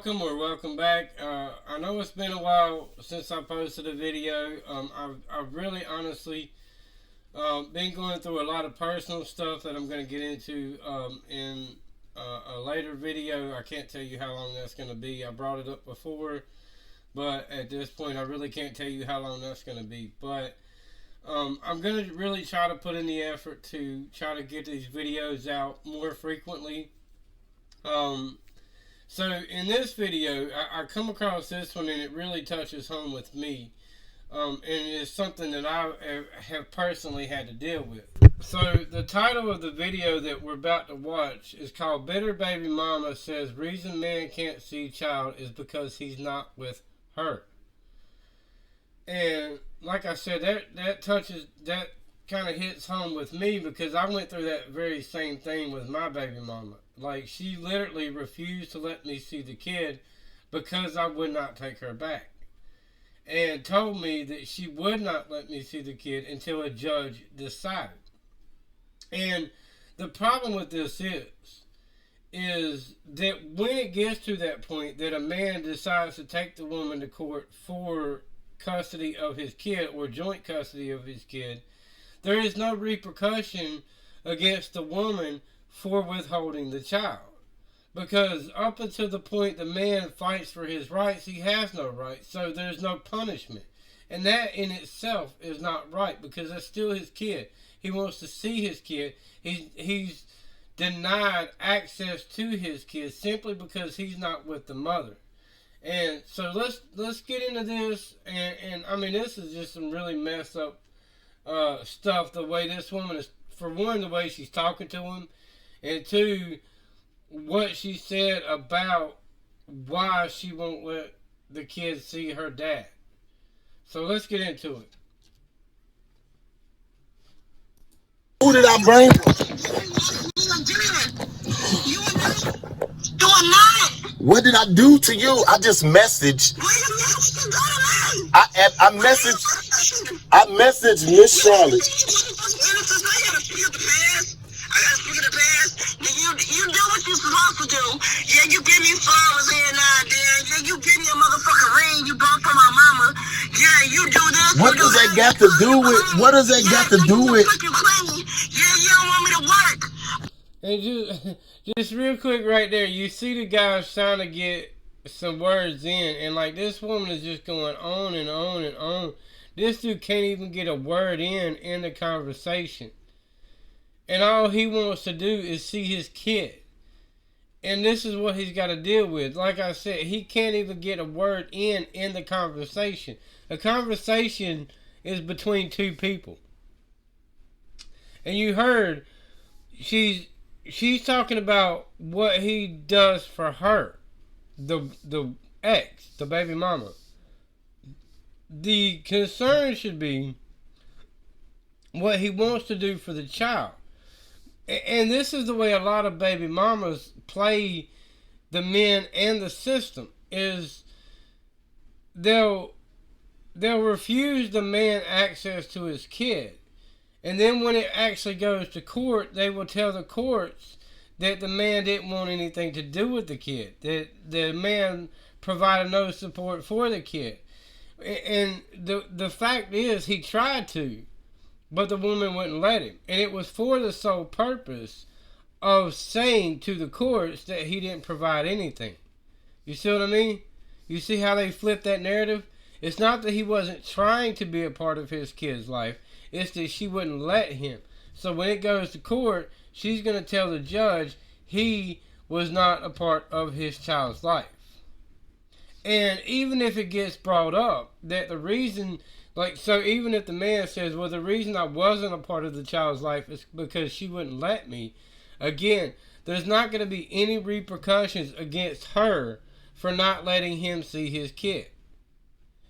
welcome back. I know it's been a while since I posted a video. I've really honestly been going through a lot of personal stuff that I'm going to get into in a later video. I can't tell you how long that's going to be. I brought it up before, but at this point I really can't tell you how long that's going to be. But I'm going to really try to put in the effort to try to get these videos out more frequently. So in this video, I come across this one and it really touches home with me. And it's something that I have personally had to deal with. So the title of the video that we're about to watch is called Bitter Baby Mama Says Reason Man Can't See Child is Because He's Not With Her. And like I said, that kind of hits home with me because I went through that very same thing with my baby mama. Like, she literally refused to let me see the kid because I would not take her back. And told me that she would not let me see the kid until a judge decided. And the problem with this is that when it gets to that point that a man decides to take the woman to court for custody of his kid or joint custody of his kid, there is no repercussion against the woman for withholding the child. Because up until the point the man fights for his rights, he has no rights. So there's no punishment. And that in itself is not right because that's still his kid. He wants to see his kid. He's denied access to his kid simply because he's not with the mother. And so let's get into this. And I mean, this is just some really messed up stuff. The way this woman is, for one, the way she's talking to him, and two, what she said about why she won't let the kids see her dad. So let's get into it. Who did I bring? What did I do to you? I just messaged. I messaged Miss Charlotte. You do what you're supposed to do. Yeah, you give me flowers here and there. Yeah, you give me a motherfucking ring. You bought for my mama. Yeah, you do this. What does that got to do with? What does that got to do with? Yeah, you don't want me to work. And just real quick right there, you see the guys trying to get some words in, and like this woman is just going on and on and on. This dude can't even get a word in the conversation. And all he wants to do is see his kid. And this is what he's got to deal with. Like I said, he can't even get a word in the conversation. The conversation is between two people. And you heard, she's talking about what he does for her. The ex, the baby mama. The concern should be what he wants to do for the child. And this is the way a lot of baby mamas play the men and the system, is they'll refuse the man access to his kid. And then when it actually goes to court, they will tell the courts that the man didn't want anything to do with the kid, that the man provided no support for the kid. And the fact is, he tried to, but the woman wouldn't let him. And it was for the sole purpose of saying to the courts that he didn't provide anything. You see what I mean? You see how they flip that narrative? It's not that he wasn't trying to be a part of his kid's life. It's that she wouldn't let him. So when it goes to court, she's going to tell the judge he was not a part of his child's life. And even if it gets brought up that the reason... Like, so even if the man says, well, the reason I wasn't a part of the child's life is because she wouldn't let me, again, there's not going to be any repercussions against her for not letting him see his kid.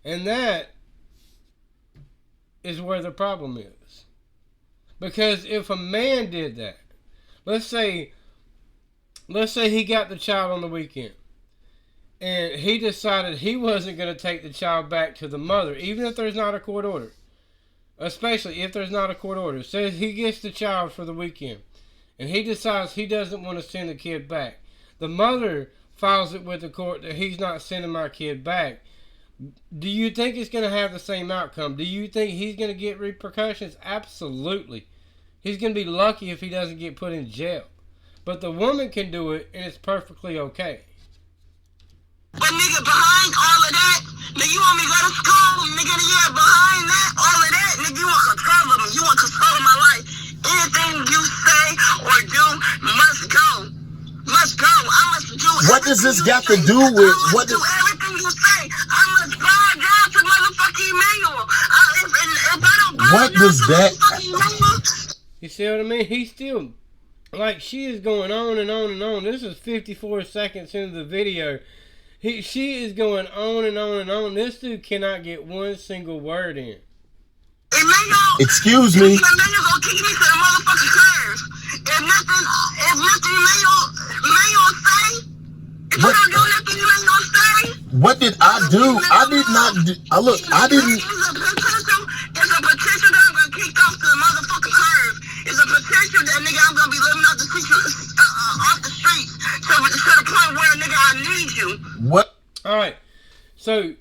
And that is where the problem is. Because if a man did that, let's say he got the child on the weekend, and he decided he wasn't going to take the child back to the mother, even if there's not a court order. Especially if there's not a court order. Says he gets the child for the weekend, and he decides he doesn't want to send the kid back. The mother files it with the court that he's not sending my kid back, do you think it's going to have the same outcome? Do you think he's going to get repercussions? Absolutely. He's going to be lucky if he doesn't get put in jail. But the woman can do it, and it's perfectly okay. But nigga, behind all of that, nigga, you want me to go to school? Nigga, yeah, behind that, all of that, nigga, you want control of me. You want control of my life. Anything you say or do must go. Must go. I must do What does this got to do with what? Do everything you say. I must bow down to motherfucking Emmanuel. If I don't bow What down does to that? motherfucking Emmanuel, You see what I mean? He's still, like, she is going on and on and on. This is 54 seconds into the video. She is going on and on and on. This dude cannot get one single word in. Emmanuel, Excuse me. Emmanuel gonna kick me to the motherfucking curve. If nothing, Emmanuel say, if I don't do nothing, Emmanuel say. What did I do? I did not do. Look, I didn't. It's a potential that I'm gonna kick off to the motherfucking curve. It's a potential that nigga I'm gonna be living off the streets. So to the point where nigga I need you. What? All right. So,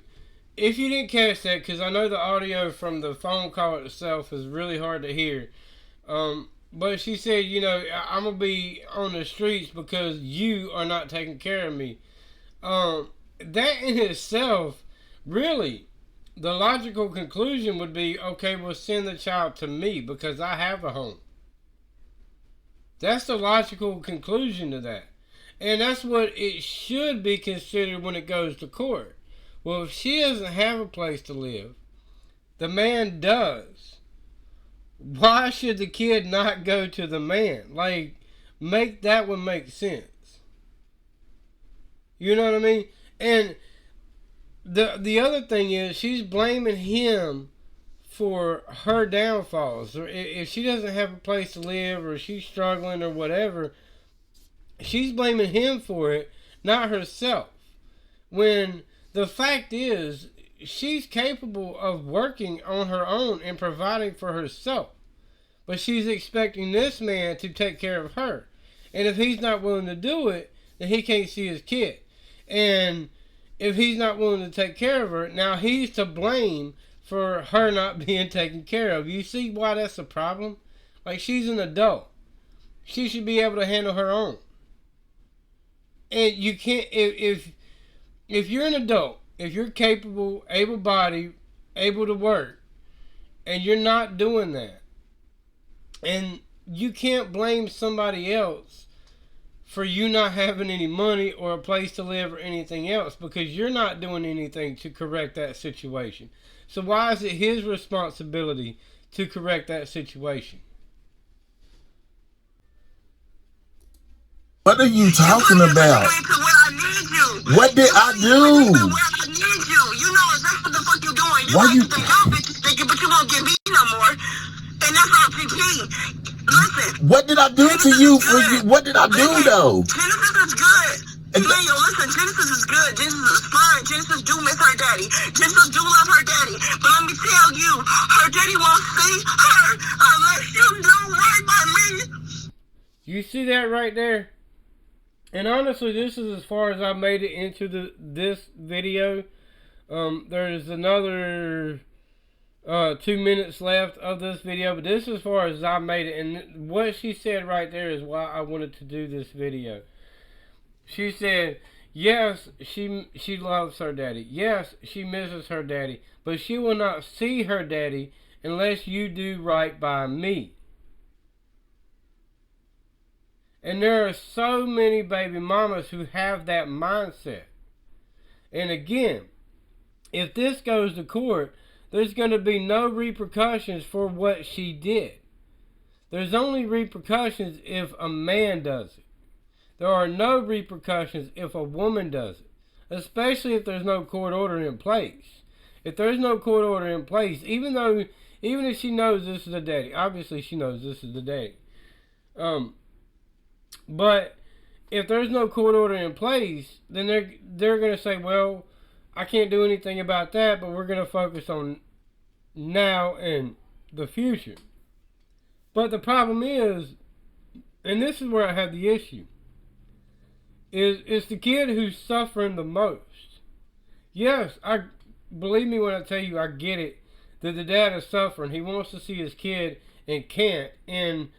if you didn't catch that, because I know the audio from the phone call itself is really hard to hear. But she said, you know, I'm going to be on the streets because you are not taking care of me. That in itself, really, the logical conclusion would be, okay, well, send the child to me because I have a home. That's the logical conclusion to that. And that's what it should be considered when it goes to court. Well, if she doesn't have a place to live, the man does. Why should the kid not go to the man? Like, make that one make sense. You know what I mean? And the other thing is, she's blaming him for her downfalls. Or if she doesn't have a place to live, or she's struggling, or whatever, she's blaming him for it, not herself. When the fact is, she's capable of working on her own and providing for herself. But she's expecting this man to take care of her. And if he's not willing to do it, then he can't see his kid. And if he's not willing to take care of her, now he's to blame for her not being taken care of. You see why that's a problem? Like, she's an adult. She should be able to handle her own. And you can't, if you're an adult, if you're capable, able-bodied, able to work, and you're not doing that, and you can't blame somebody else for you not having any money or a place to live or anything else, because you're not doing anything to correct that situation. So why is it his responsibility to correct that situation? What are you talking about? What did I do? Why you? But you won't give me no more. And that's RPP. Listen. What did I do to you? What did I do though? Genesis is good. Emmanuel, listen, Genesis is good. Genesis is fine. Genesis do miss her daddy. Genesis do love her daddy. But let me tell you, her daddy won't see her unless you do right by me. You see that right there? And honestly, this is as far as I made it into this video. There's another 2 minutes left of this video, but this is as far as I made it. And what she said right there is why I wanted to do this video. She said, yes, she loves her daddy. Yes, she misses her daddy. But she will not see her daddy unless you do right by me. And there are so many baby mamas who have that mindset. And again, if this goes to court, there's going to be no repercussions for what she did. There's only repercussions if a man does it. There are no repercussions if a woman does it. Especially if there's no court order in place. If there's no court order in place, even if she knows this is the daddy. Obviously she knows this is the daddy. But if there's no court order in place, then they're going to say, well, I can't do anything about that, but we're going to focus on now and the future. But the problem is, and this is where I have the issue, It's the kid who's suffering the most. Yes, I believe me when I tell you I get it that the dad is suffering. He wants to see his kid and can't. And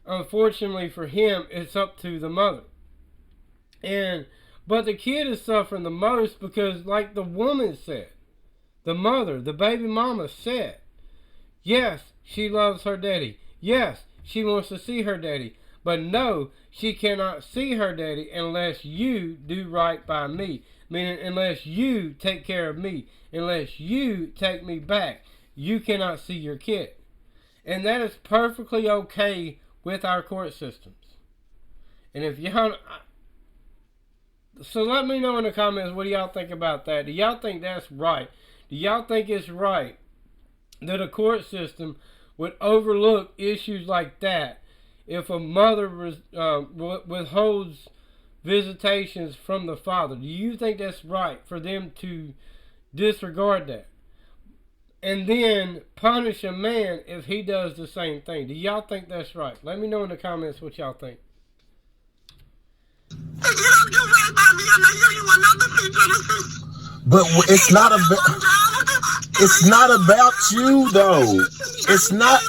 unfortunately for him, it's up to the mother. But the kid is suffering the most because, like the woman said, the mother, the baby mama said, yes, she loves her daddy. Yes, she wants to see her daddy. But no, she cannot see her daddy unless you do right by me. Meaning, unless you take care of me, unless you take me back, you cannot see your kid. And that is perfectly okay with our court systems. And if y'all... So let me know in the comments, what do y'all think about that? Do y'all think that's right? Do y'all think it's right that a court system would overlook issues like that if a mother withholds visitations from the father? Do you think that's right for them to disregard that and then punish a man if he does the same thing? Do y'all think that's right? Let me know in the comments what y'all think. But it's not about you though. It's not.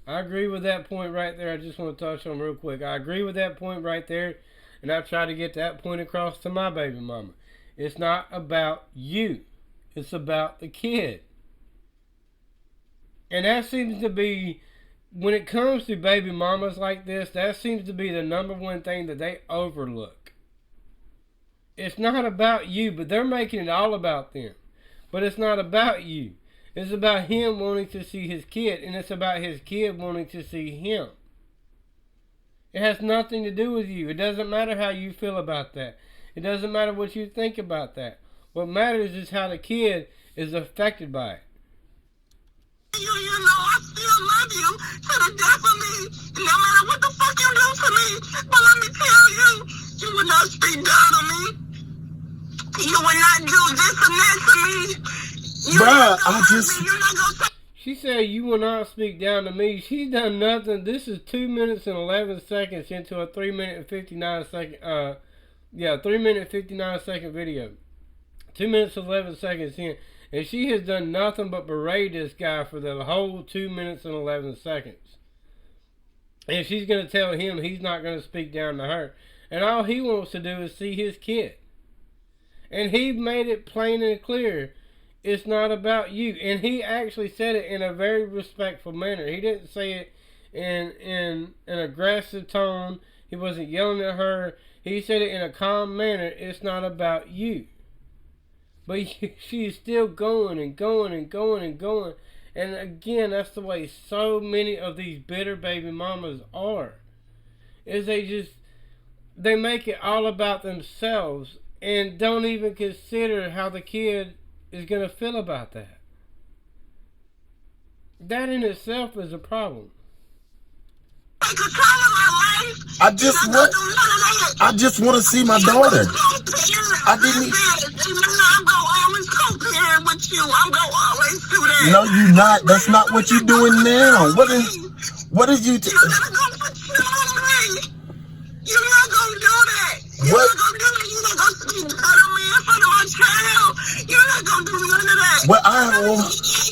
I agree with that point right there. I just want to touch on real quick. I agree with that point right there, and I've tried to get that point across to my baby mama. It's not about you. It's about the kid. And that seems to be, when it comes to baby mamas like this, that seems to be the number one thing that they overlook. It's not about you, but they're making it all about them. But it's not about you. It's about him wanting to see his kid, and it's about his kid wanting to see him. It has nothing to do with you. It doesn't matter how you feel about that. It doesn't matter what you think about that. What matters is how the kid is affected by it. You know, I still love you to the death of me, no matter what the fuck you do to me. But let me tell you, you will not speak down to me. You will not do this and that to me. She said you will not speak down to me. She's done nothing. This is 2 minutes and 11 seconds into a 3 minute and 59 second 3 minute 59 second video. 2 minutes and 11 seconds in. And she has done nothing but berate this guy for the whole 2 minutes and 11 seconds. And she's going to tell him he's not going to speak down to her. And all he wants to do is see his kid. And he made it plain and clear. It's not about you. And he actually said it in a very respectful manner. He didn't say it in an aggressive tone. He wasn't yelling at her. He said it in a calm manner. It's not about you. But she's still going and going and going and going. And again, that's the way so many of these bitter baby mamas are. Is they make it all about themselves and don't even consider how the kid is going to feel about that. That in itself is a problem. I just want to see my daughter. I didn't. No, you not. That's not what you're doing now. What is you? You're not gonna do that. You're not gonna do it. You're not gonna speak out of me in front of my child. You're not gonna do none of that.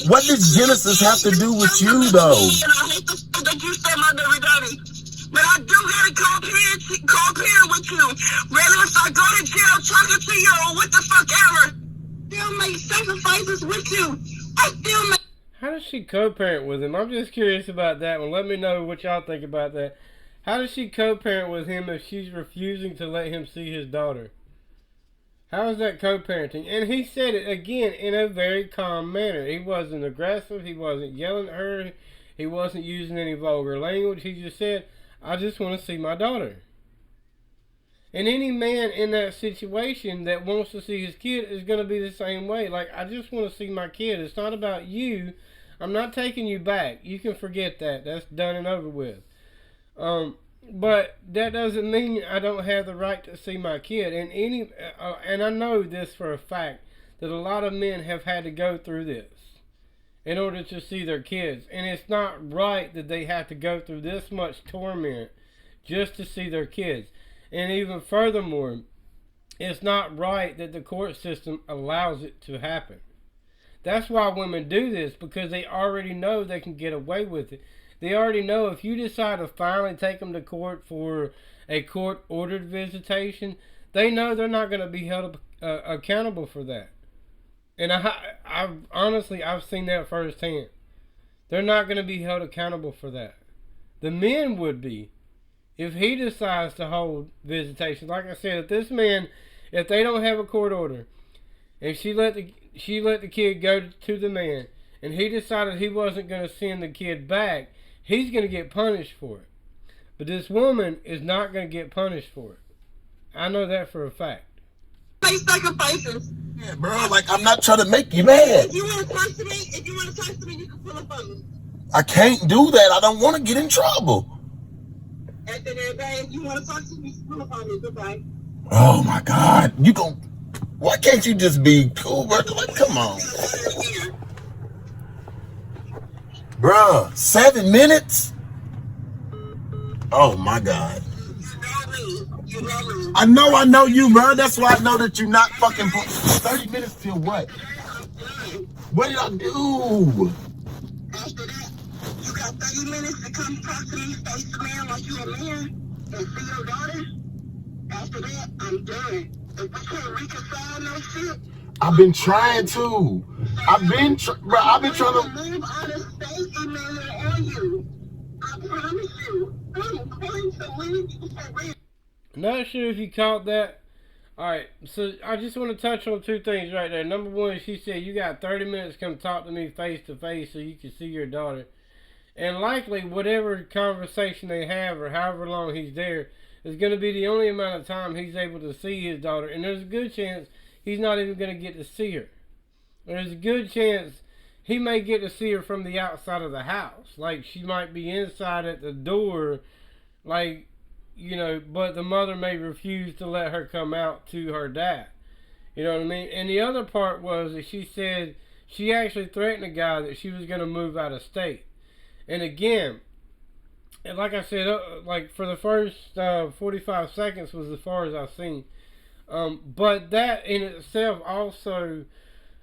What does Genesis have to do with you, though? I hate the fact that you say my baby daddy. But I do gotta co-parent with you. Whether if I go to jail talking to you or what the fuck ever, still make sacrifices with you. I still make. How does she co-parent with him? I'm just curious about that one. Let me know what y'all think about that. How does she co-parent with him if she's refusing to let him see his daughter? How is that co-parenting? And he said it again in a very calm manner. He wasn't aggressive. He wasn't yelling at her. He wasn't using any vulgar language. He just said, I just want to see my daughter. And any man in that situation that wants to see his kid is going to be the same way. Like, I just want to see my kid. It's not about you. I'm not taking you back. You can forget that. That's done and over with. But that doesn't mean I don't have the right to see my kid. And I know this for a fact, that a lot of men have had to go through this in order to see their kids. And it's not right that they have to go through this much torment just to see their kids. And even furthermore, it's not right that the court system allows it to happen. That's why women do this, because they already know they can get away with it. They already know if you decide to finally take them to court for a court-ordered visitation, they know they're not going to be held accountable for that. And I've seen that firsthand. They're not going to be held accountable for that. The men would be, if he decides to hold visitations. Like I said, if they don't have a court order, and she let the kid go to the man, and he decided he wasn't going to send the kid back, he's going to get punished for it. But this woman is not going to get punished for it. I know that for a fact. Make sacrifices. Yeah, bro, like, I'm not trying to make you mad. If you want to talk to me, you can pull up on me. I can't do that. I don't want to get in trouble. At the end of the day, if you want to talk to me, pull up on me. Goodbye. Oh, my God. Why can't you just be cool, bro? Like, come on. Bruh, 7 minutes? Oh, my God. You know me. I know you, bro. That's why I know that you're not fucking 30 minutes till what? What did I do? After that, you got 30 minutes to come talk to me face to man like you a man and see your daughter. After that, I'm done. If we can't reconcile no shit, I've been trying to. I've been trying to move out of state, Emmanuel, on you. I promise you. I'm going to leave you for real. Not sure if you caught that. Alright, so I just want to touch on two things right there. Number one, she said you got 30 minutes to come talk to me face to face so you can see your daughter. And likely, whatever conversation they have or however long he's there is going to be the only amount of time he's able to see his daughter. And there's a good chance he's not even going to get to see her. There's a good chance he may get to see her from the outside of the house. Like, she might be inside at the door, like, you know, but the mother may refuse to let her come out to her dad. You know what I mean? And the other part was that she said she actually threatened a guy that she was going to move out of state. And again, and like I said, like for the first 45 seconds was as far as I've seen. But that in itself also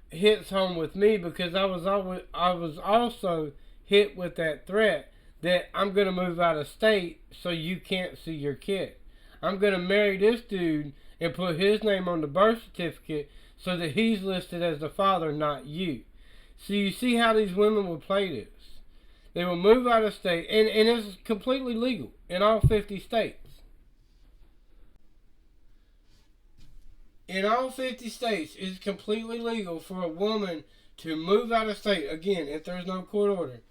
hits home with me, because I was also hit with that threat that I'm going to move out of state so you can't see your kid. I'm going to marry this dude and put his name on the birth certificate so that he's listed as the father, not you. So you see how these women will play this. They will move out of state, and it's completely legal in all 50 states. In all 50 states, it's completely legal for a woman to move out of state. Again, if there's no court order.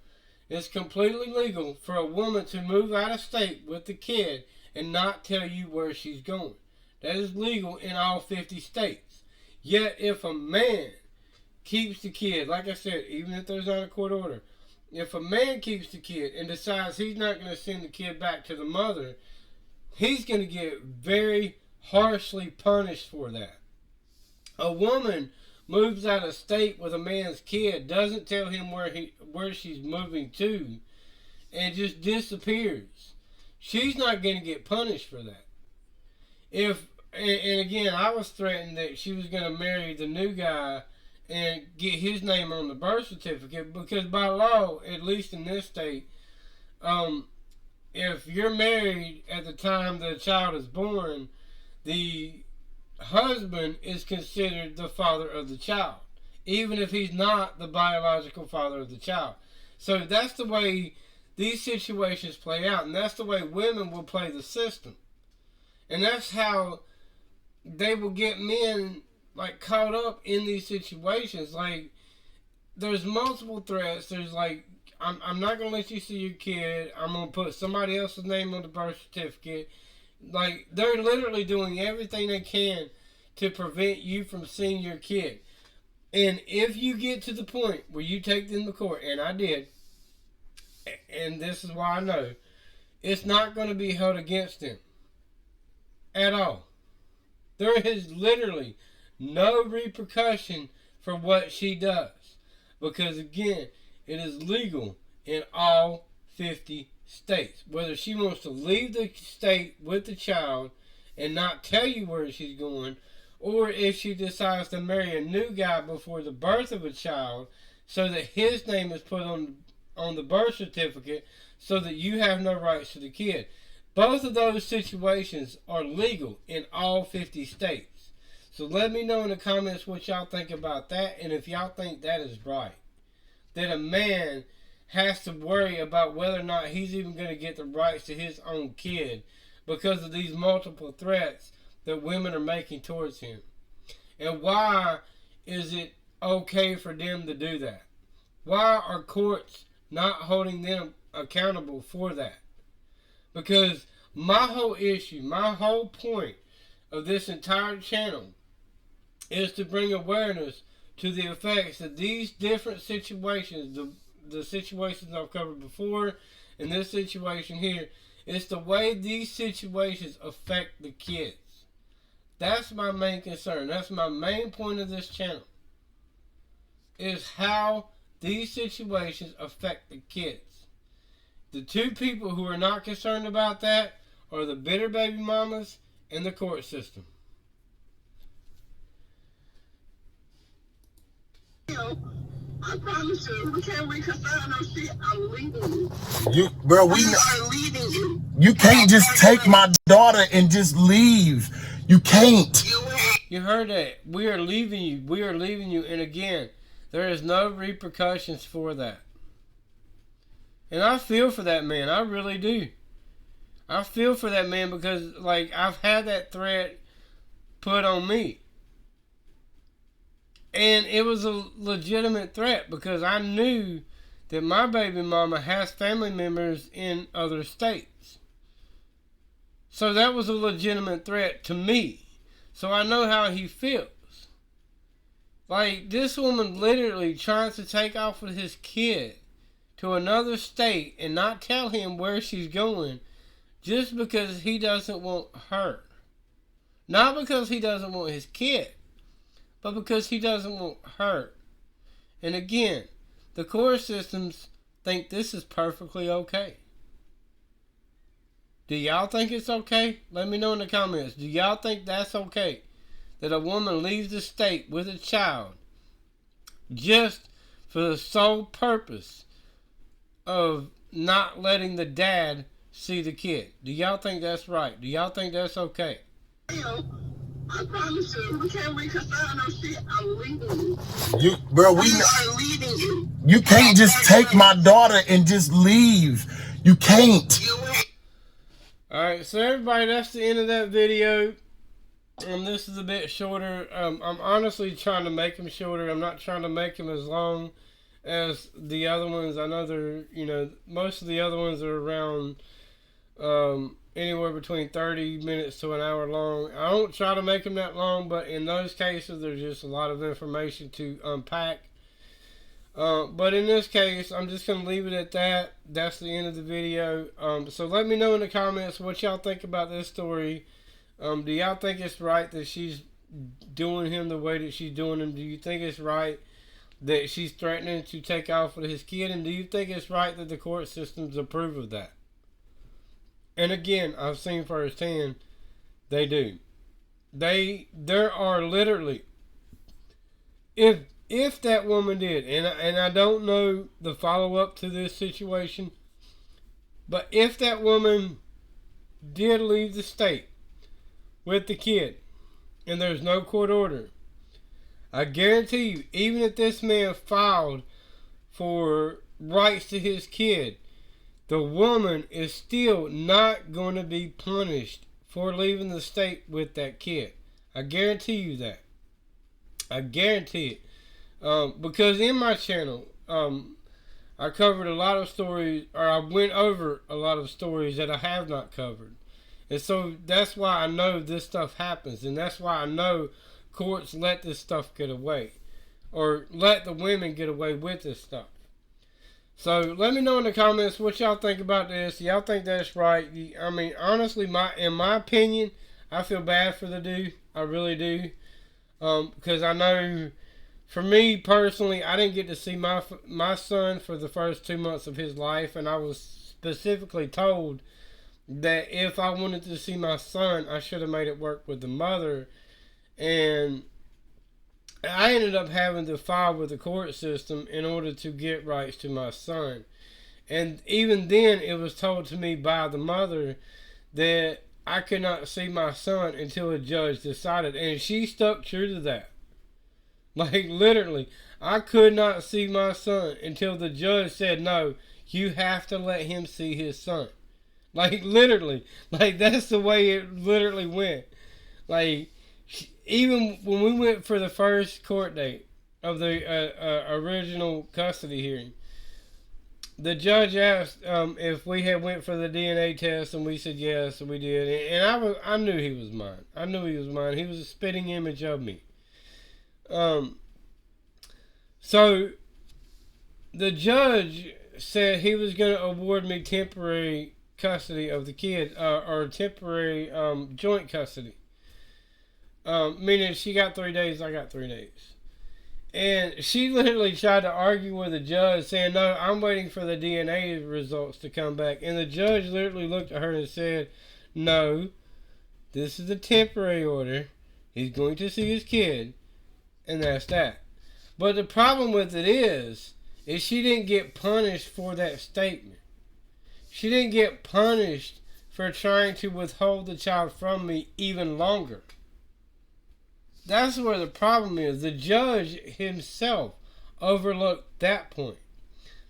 It's completely legal for a woman to move out of state with the kid and not tell you where she's going. That is legal in all 50 states. Yet, if a man keeps the kid, like I said, even if there's not a court order, if a man keeps the kid and decides he's not going to send the kid back to the mother, he's going to get very harshly punished for that. A woman moves out of state with a man's kid, doesn't tell him where she's moving to, and just disappears. She's not going to get punished for that. And again, I was threatened that she was going to marry the new guy and get his name on the birth certificate, because by law, at least in this state, if you're married at the time the child is born, the husband is considered the father of the child, even if he's not the biological father of the child. So that's the way these situations play out, and that's the way women will play the system. And that's how they will get men like caught up in these situations. Like, there's multiple threats. There's like, I'm not going to let you see your kid. I'm going to put somebody else's name on the birth certificate. Like, they're literally doing everything they can to prevent you from seeing your kid. And if you get to the point where you take them to court, and I did, and this is why I know, it's not going to be held against them at all. There is literally no repercussion for what she does, because again, it is legal in all 50 states. Whether she wants to leave the state with the child and not tell you where she's going, or if she decides to marry a new guy before the birth of a child so that his name is put on the birth certificate so that you have no rights to the kid. Both of those situations are legal in all 50 states. So let me know in the comments what y'all think about that, and if y'all think that is right. That a man has to worry about whether or not he's even going to get the rights to his own kid because of these multiple threats that women are making towards him. And why is it okay for them to do that? Why are courts not holding them accountable for that? Because my whole issue, my whole point of this entire channel is to bring awareness to the effects that these different situations, the situations I've covered before, and this situation here, it's the way these situations affect the kids. That's my main concern. That's my main point of this channel. Is how these situations affect the kids. The two people who are not concerned about that are the bitter baby mamas and the court system. I promise you, we can't reconcile no shit. I'm leaving you. We are leaving you. You can't just take my daughter and just leave. You can't. You heard that. We are leaving you. We are leaving you. And again, there is no repercussions for that. And I feel for that man. I really do. I feel for that man because, like, I've had that threat put on me. And it was a legitimate threat because I knew that my baby mama has family members in other states. So that was a legitimate threat to me. So I know how he feels. Like, this woman literally trying to take off with his kid to another state and not tell him where she's going just because he doesn't want her. Not because he doesn't want his kid, but because he doesn't want her. And again, the court systems think this is perfectly okay. Do y'all think it's okay? Let me know in the comments. Do y'all think that's okay? That a woman leaves the state with a child just for the sole purpose of not letting the dad see the kid? Do y'all think that's right? Do y'all think that's okay? I promise you, we can't reconcile no shit. I'm leaving you. We are leaving you. You can't just take my daughter and just leave. You can't. Alright, so everybody, that's the end of that video. This is a bit shorter. I'm honestly trying to make them shorter. I'm not trying to make them as long as the other ones. I know they're, most of the other ones are around anywhere between 30 minutes to an hour long. I don't try to make them that long, but in those cases, there's just a lot of information to unpack. But in this case, I'm just going to leave it at that. That's the end of the video. So let me know in the comments what y'all think about this story. Do y'all think it's right that she's doing him the way that she's doing him? Do you think it's right that she's threatening to take off with his kid? And do you think it's right that the court systems approve of that? And again, I've seen firsthand, they do. There are literally, if that woman did, and I don't know the follow-up to this situation, but if that woman did leave the state with the kid, and there's no court order, I guarantee you, even if this man filed for rights to his kid, the woman is still not going to be punished for leaving the state with that kid. I guarantee you that. I guarantee it. Because in my channel, I covered a lot of stories, or I went over a lot of stories that I have not covered. And so that's why I know this stuff happens. And that's why I know courts let this stuff get away. Or let the women get away with this stuff. So let me know in the comments what y'all think about this. Y'all think that's right? I mean, honestly, in my opinion, I feel bad for the dude. I really do. Because I know, for me personally, I didn't get to see my son for the first 2 months of his life. And I was specifically told that if I wanted to see my son, I should have made it work with the mother. And I ended up having to file with the court system in order to get rights to my son. And even then, it was told to me by the mother that I could not see my son until a judge decided. And she stuck true to that. Like, literally, I could not see my son until the judge said, no, you have to let him see his son. Like, literally. Like, that's the way it literally went. Like, even when we went for the first court date of the original custody hearing, the judge asked if we had went for the DNA test, and we said yes, and we did. And I knew he was mine. I knew he was mine. He was a spitting image of me. So the judge said he was going to award me temporary custody of the kid, or temporary joint custody. Meaning she got 3 days, I got 3 days. And she literally tried to argue with the judge, saying, no, I'm waiting for the DNA results to come back. And the judge literally looked at her and said, no, this is a temporary order. He's going to see his kid. And that's that. But the problem with it is she didn't get punished for that statement. She didn't get punished for trying to withhold the child from me even longer. That's where the problem is. The judge himself overlooked that point.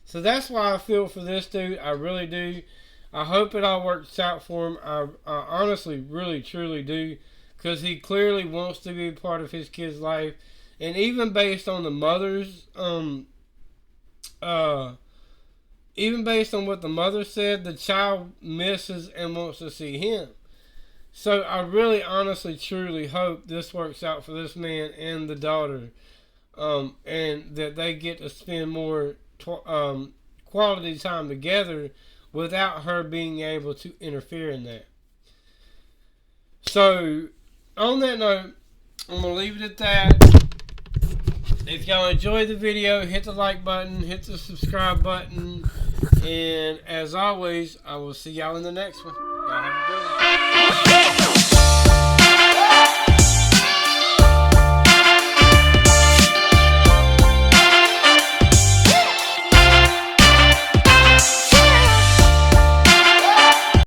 So that's why I feel for this dude. I really do. I hope it all works out for him. I honestly, really, truly do. Because he clearly wants to be part of his kid's life. And even based on the mother's, even based on what the mother said, the child misses and wants to see him. So I really, honestly, truly hope this works out for this man and the daughter, and that they get to spend more quality time together without her being able to interfere in that. So, on that note, I'm going to leave it at that. If y'all enjoyed the video, hit the like button, hit the subscribe button, and as always, I will see y'all in the next one. Y'all have a good one.